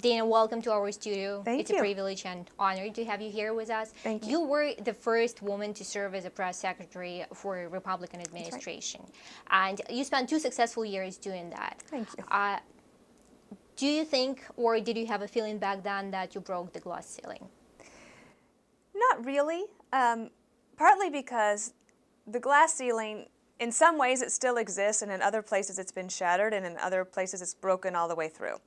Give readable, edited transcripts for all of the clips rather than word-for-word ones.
Dana, welcome to our studio. Thank It's you. a privilege and honor to have you here with us. Thank you. You were the first woman to serve as a press secretary for a Republican That's right. administration. And you spent 2 successful years doing that. Thank you. Do you think, or did you have a feeling back then that you broke the glass ceiling? Not really. Partly because the glass ceiling, in some ways it still exists, and in other places it's been shattered, and in other places it's broken all the way through.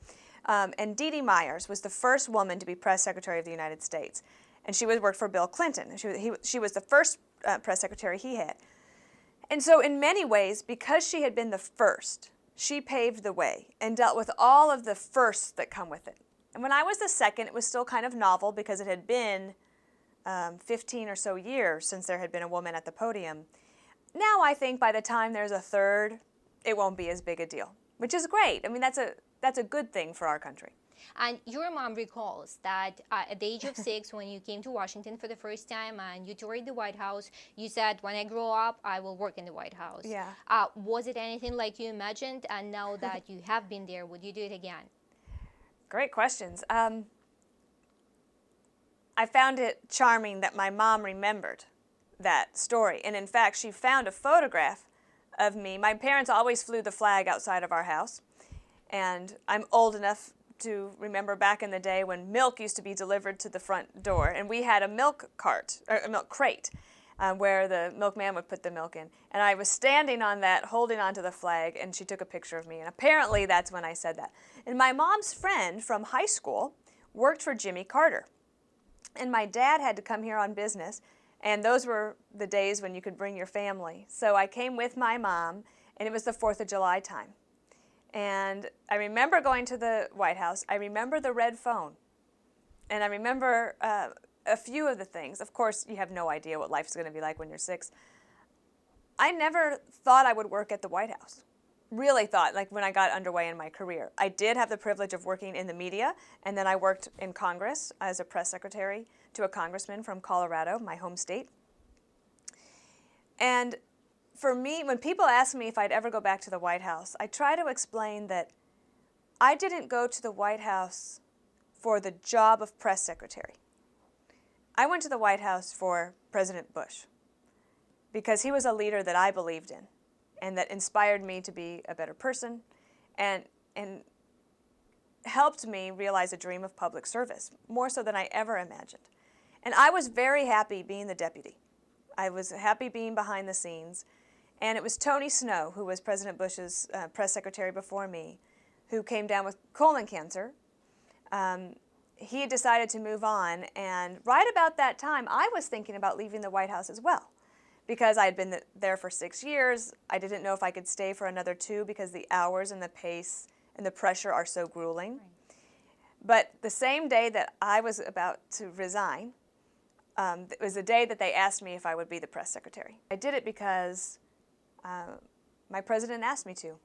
And Dee Dee Myers was the first woman to be press secretary of the United States. And she worked for Bill Clinton. She was the first press secretary he had. And so in many ways, because she had been the first, she paved the way and dealt with all of the firsts that come with it. And when I was the second, it was still kind of novel because it had been 15 or so years since there had been a woman at the podium. Now I think by the time there's a third, it won't be as big a deal, which is great. I mean, that's a good thing for our country. And your mom recalls that at the age of 6, when you came to Washington for the first time and you toured the White House, you said, when I grow up, I will work in the White House. Yeah. Was it anything like you imagined? And now that you have been there, would you do it again? Great questions. I found it charming that my mom remembered that story. And in fact, she found a photograph of me. My parents always flew the flag outside of our house. And I'm old enough to remember back in the day when milk used to be delivered to the front door. And we had a milk cart, or a milk crate, where the milkman would put the milk in. And I was standing on that, holding onto the flag, and she took a picture of me. And apparently that's when I said that. And my mom's friend from high school worked for Jimmy Carter. And my dad had to come here on business. And those were the days when you could bring your family. So I came with my mom, and it was the 4th of July time. And I remember going to the White House. I remember the red phone. And I remember a few of the things. Of course, you have no idea what life is going to be like when you're 6. I never thought I would work at the White House. Really thought, like when I got underway in my career. I did have the privilege of working in the media, and then I worked in Congress as a press secretary to a congressman from Colorado, my home state. And for me, when people ask me if I'd ever go back to the White House, I try to explain that I didn't go to the White House for the job of press secretary. I went to the White House for President Bush because he was a leader that I believed in and that inspired me to be a better person and helped me realize a dream of public service, more so than I ever imagined. And I was very happy being the deputy. I was happy being behind the scenes. And it was Tony Snow, who was President Bush's press secretary before me, who came down with colon cancer. He had decided to move on, and right about that time, I was thinking about leaving the White House as well, because I had been there for 6 years. I didn't know if I could stay for another 2 because the hours and the pace and the pressure are so grueling. Right. But the same day that I was about to resign, it was the day that they asked me if I would be the press secretary. I did it because my president asked me to.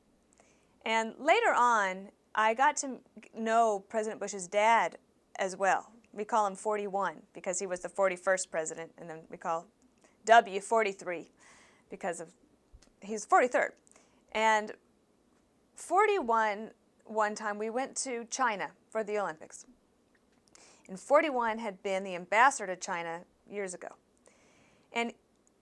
And later on, I got to know President Bush's dad as well. We call him 41 because he was the 41st president, and then we call W 43 because he's 43rd. And 41, one time we went to China for the Olympics. And 41 had been the ambassador to China years ago. And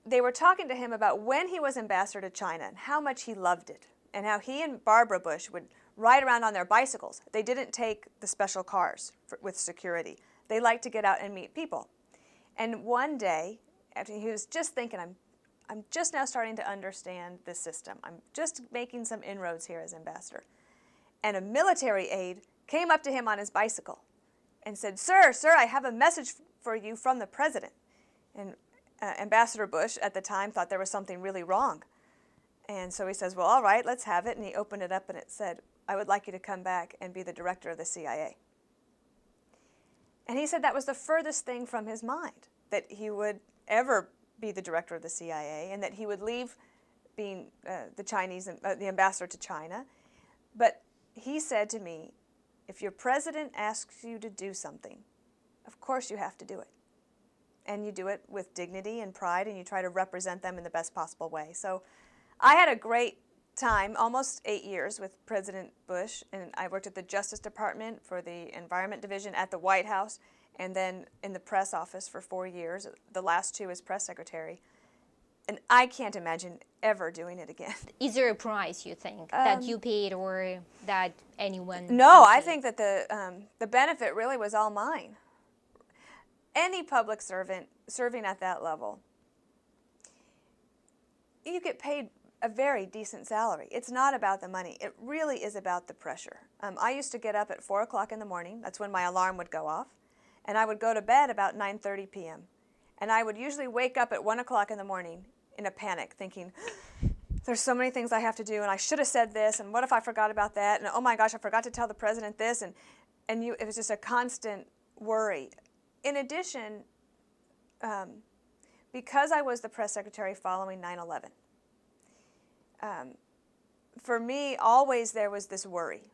they were talking to him about when he was ambassador to China and how much he loved it and how he and Barbara Bush would ride around on their bicycles. They didn't take the special cars with security. They liked to get out and meet people. And one day, after he was just thinking, I'm just now starting to understand this system. I'm just making some inroads here as ambassador. And a military aide came up to him on his bicycle and said, Sir, I have a message for you from the president. And Ambassador Bush at the time thought there was something really wrong. And so he says, well, all right, let's have it. And he opened it up and it said, I would like you to come back and be the director of the CIA. And he said that was the furthest thing from his mind, that he would ever be the director of the CIA and that he would leave being the ambassador to China. But he said to me, if your president asks you to do something, of course you have to do it. And you do it with dignity and pride, and you try to represent them in the best possible way. So I had a great time, almost 8 years with President Bush, and I worked at the Justice Department for the Environment Division at the White House, and then in the press office for 4 years, the last 2 as press secretary. And I can't imagine ever doing it again. Is there a price you think that you paid or that anyone? No, I paid? think that the benefit really was all mine. Any public servant serving at that level, you get paid a very decent salary. It's not about the money. It really is about the pressure. I used to get up at 4 o'clock in the morning. That's when my alarm would go off. And I would go to bed about 9:30 p.m. And I would usually wake up at 1 o'clock in the morning in a panic, thinking, there's so many things I have to do, and I should have said this, and what if I forgot about that, and oh my gosh, I forgot to tell the president this, and it was just a constant worry. In addition, because I was the press secretary following 9/11, for me, always there was this worry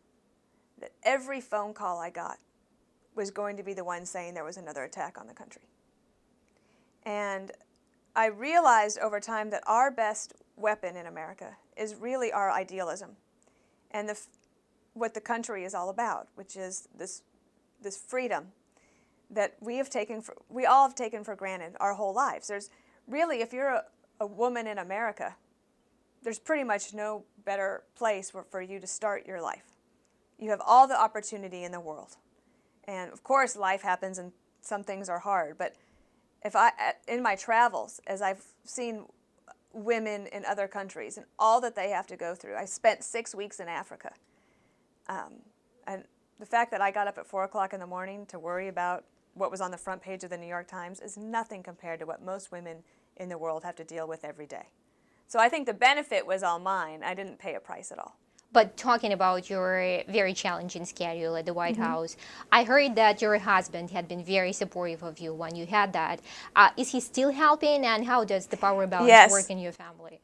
that every phone call I got was going to be the one saying there was another attack on the country. And I realized over time that our best weapon in America is really our idealism and what the country is all about, which is this freedom that we all have taken for granted our whole lives. There's really, if you're a woman in America, there's pretty much no better place for you to start your life. You have all the opportunity in the world. And of course, life happens and some things are hard, but in my travels, as I've seen women in other countries and all that they have to go through, I spent 6 weeks in Africa. And the fact that I got up at 4 o'clock in the morning to worry about what was on the front page of the New York Times is nothing compared to what most women in the world have to deal with every day. So I think the benefit was all mine. I didn't pay a price at all. But talking about your very challenging schedule at the White House, I heard that your husband had been very supportive of you when you had that. Is he still helping, and how does the power balance work in your family?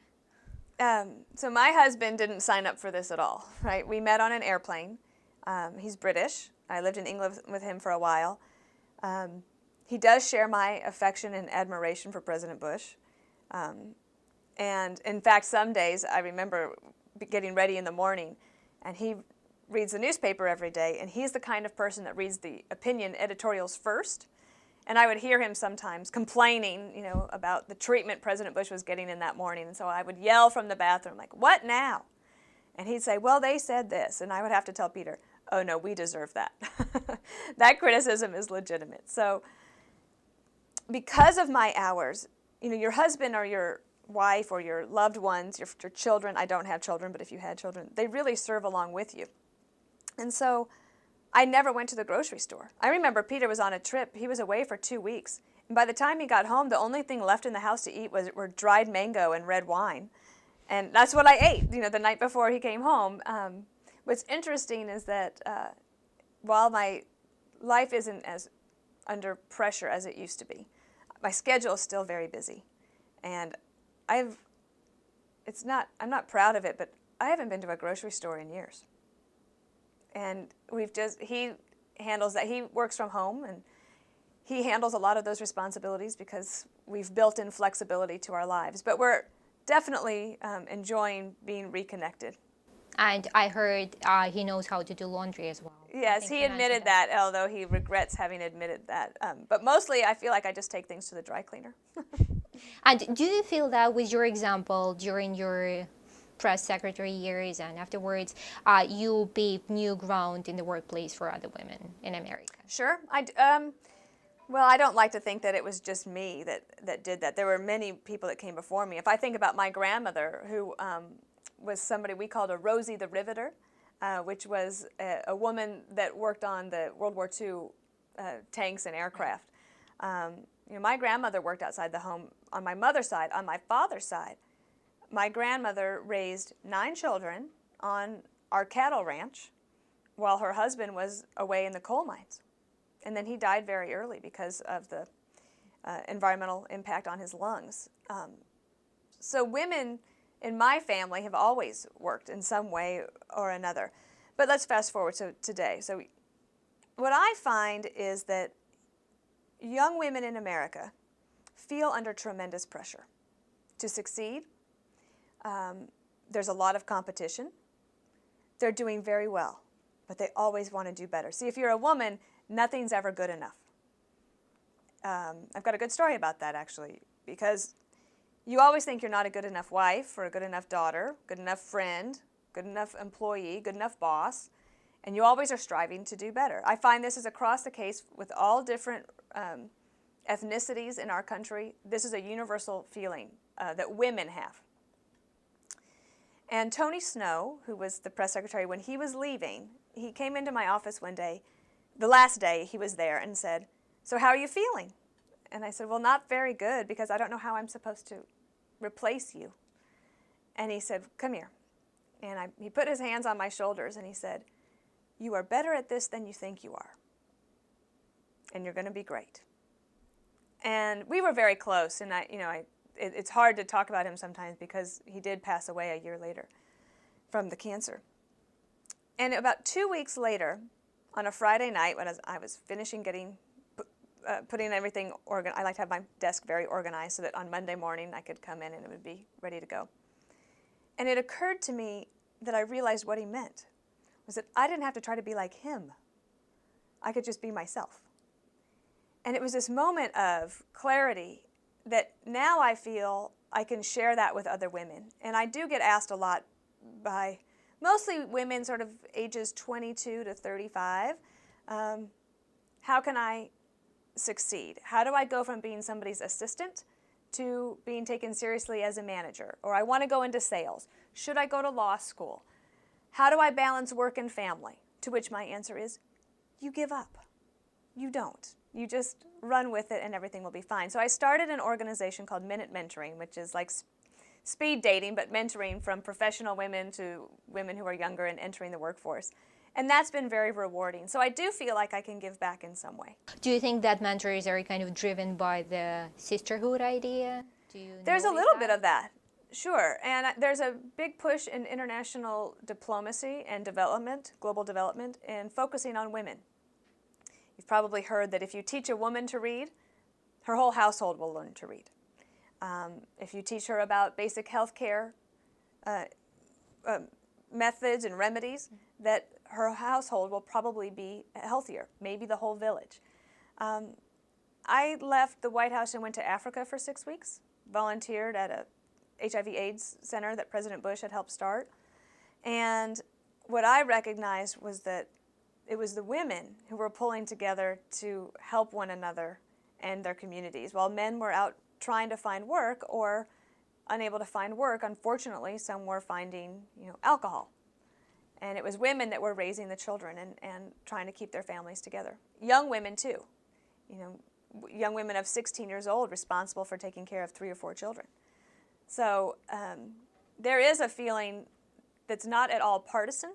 So my husband didn't sign up for this at all, right? We met on an airplane. He's British. I lived in England with him for a while. He does share my affection and admiration for President Bush. And in fact, some days I remember getting ready in the morning, and he reads the newspaper every day, and he's the kind of person that reads the opinion editorials first. And I would hear him sometimes complaining, about the treatment President Bush was getting in that morning. And so I would yell from the bathroom, like, "What now?" And he'd say, "Well, they said this." And I would have to tell Peter, "Oh, no, we deserve that." That criticism is legitimate. So because of my hours, your husband or your wife or your loved ones, your children, I don't have children, but if you had children, they really serve along with you. And so I never went to the grocery store. I remember Peter was on a trip. He was away for 2 weeks. And by the time he got home, the only thing left in the house to eat were dried mango and red wine. And that's what I ate, the night before he came home. What's interesting is that while my life isn't as under pressure as it used to be, my schedule is still very busy. And I'm not proud of it, but I haven't been to a grocery store in years. And he handles that. He works from home, and he handles a lot of those responsibilities because we've built in flexibility to our lives. But we're definitely enjoying being reconnected. And I heard he knows how to do laundry as well. Yes, he admitted that, although he regrets having admitted that. But mostly I feel like I just take things to the dry cleaner. And do you feel that with your example during your press secretary years and afterwards, you paved new ground in the workplace for other women in America? Sure. Well, I don't like to think that it was just me that did that. There were many people that came before me. If I think about my grandmother, who was somebody we called a Rosie the Riveter, which was a woman that worked on the World War II tanks and aircraft. My grandmother worked outside the home on my mother's side. On my father's side, my grandmother raised 9 children on our cattle ranch while her husband was away in the coal mines. And then he died very early because of the environmental impact on his lungs. So women in my family have always worked in some way or another. But let's fast forward to today. So what I find is that young women in America feel under tremendous pressure to succeed. There's a lot of competition. They're doing very well, but they always want to do better. See, if you're a woman, nothing's ever good enough. I've got a good story about that, actually, because you always think you're not a good enough wife or a good enough daughter, good enough friend, good enough employee, good enough boss, and you always are striving to do better. I find this is across the case with all different ethnicities in our country. This is a universal feeling that women have. And Tony Snow, who was the press secretary, when he was leaving, he came into my office one day, the last day he was there, and said, "So how are you feeling?" And I said, "Well, not very good, because I don't know how I'm supposed to replace you." And he said, "Come here." And he put his hands on my shoulders and he said, "You are better at this than you think you are. And you're going to be great." And we were very close, and it's hard to talk about him sometimes because he did pass away a year later from the cancer. And about 2 weeks later, on a Friday night, when I was finishing putting everything organized, I like to have my desk very organized so that on Monday morning I could come in and it would be ready to go. And it occurred to me that I realized what he meant was that I didn't have to try to be like him. I could just be myself. And it was this moment of clarity that now I feel I can share that with other women. And I do get asked a lot by mostly women sort of ages 22 to 35, how can I succeed? How do I go from being somebody's assistant to being taken seriously as a manager? Or I want to go into sales. Should I go to law school? How do I balance work and family? To which my answer is, you give up. You don't. You just run with it and everything will be fine. So I started an organization called Minute Mentoring, which is like speed dating, but mentoring from professional women to women who are younger and entering the workforce. And that's been very rewarding. So I do feel like I can give back in some way. Do you think that mentors are kind of driven by the sisterhood idea? There's a little bit of that, sure. And there's a big push in international diplomacy and development, global development, and focusing on women. You've probably heard that if you teach a woman to read, her whole household will learn to read. If you teach her about basic health care methods and remedies, that her household will probably be healthier, maybe the whole village. I left the White House and went to Africa for 6 weeks, volunteered at a HIV/AIDS center that President Bush had helped start. And what I recognized was that it was the women who were pulling together to help one another and their communities. While men were out trying to find work or unable to find work, unfortunately, some were finding alcohol. And it was women that were raising the children and trying to keep their families together. Young women, too. Young women of 16 years old responsible for taking care of 3 or 4 children. So there is a feeling that's not at all partisan,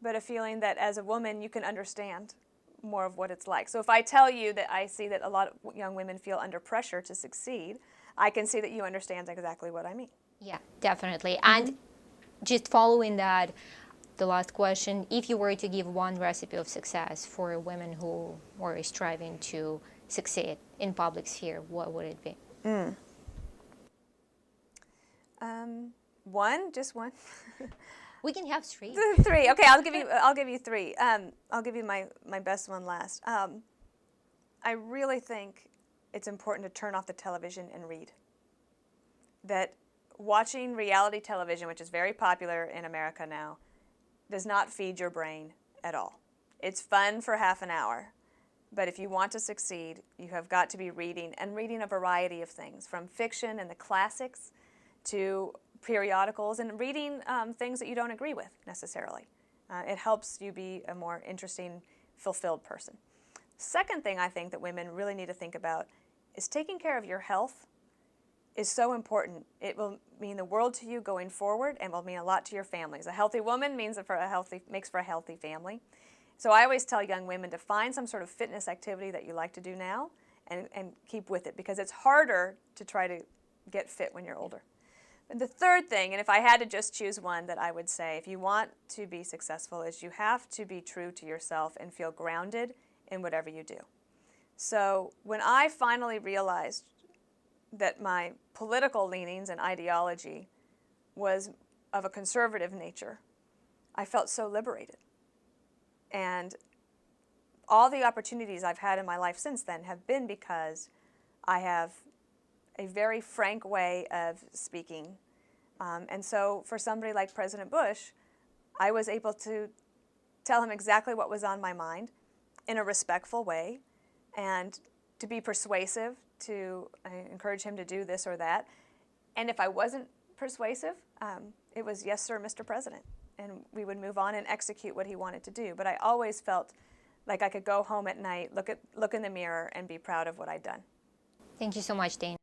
but a feeling that as a woman you can understand more of what it's like. So if I tell you that I see that a lot of young women feel under pressure to succeed, I can see that you understand exactly what I mean. Yeah, definitely. And just following that, the last question, if you were to give one recipe of success for women who were striving to succeed in public sphere, what would it be? One, just one. We can have 3. 3. Okay, I'll give you 3. I'll give you my best one last. I really think it's important to turn off the television and read. That watching reality television, which is very popular in America now, does not feed your brain at all. It's fun for half an hour, but if you want to succeed, you have got to be reading, and reading a variety of things, from fiction and the classics to periodicals, and reading things that you don't agree with necessarily. It helps you be a more interesting, fulfilled person. Second thing I think that women really need to think about is taking care of your health is so important. It will mean the world to you going forward and will mean a lot to your families. A healthy woman makes for a healthy family. So I always tell young women to find some sort of fitness activity that you like to do now and keep with it, because it's harder to try to get fit when you're older. And the third thing, and if I had to just choose one that I would say, if you want to be successful, is you have to be true to yourself and feel grounded in whatever you do. So when I finally realized that my political leanings and ideology was of a conservative nature, I felt so liberated. And all the opportunities I've had in my life since then have been because I have a very frank way of speaking. And so for somebody like President Bush, I was able to tell him exactly what was on my mind in a respectful way, and to be persuasive, to encourage him to do this or that. And if I wasn't persuasive, it was, yes, sir, Mr. President. And we would move on and execute what he wanted to do. But I always felt like I could go home at night, look in the mirror, and be proud of what I'd done. Thank you so much, Dana.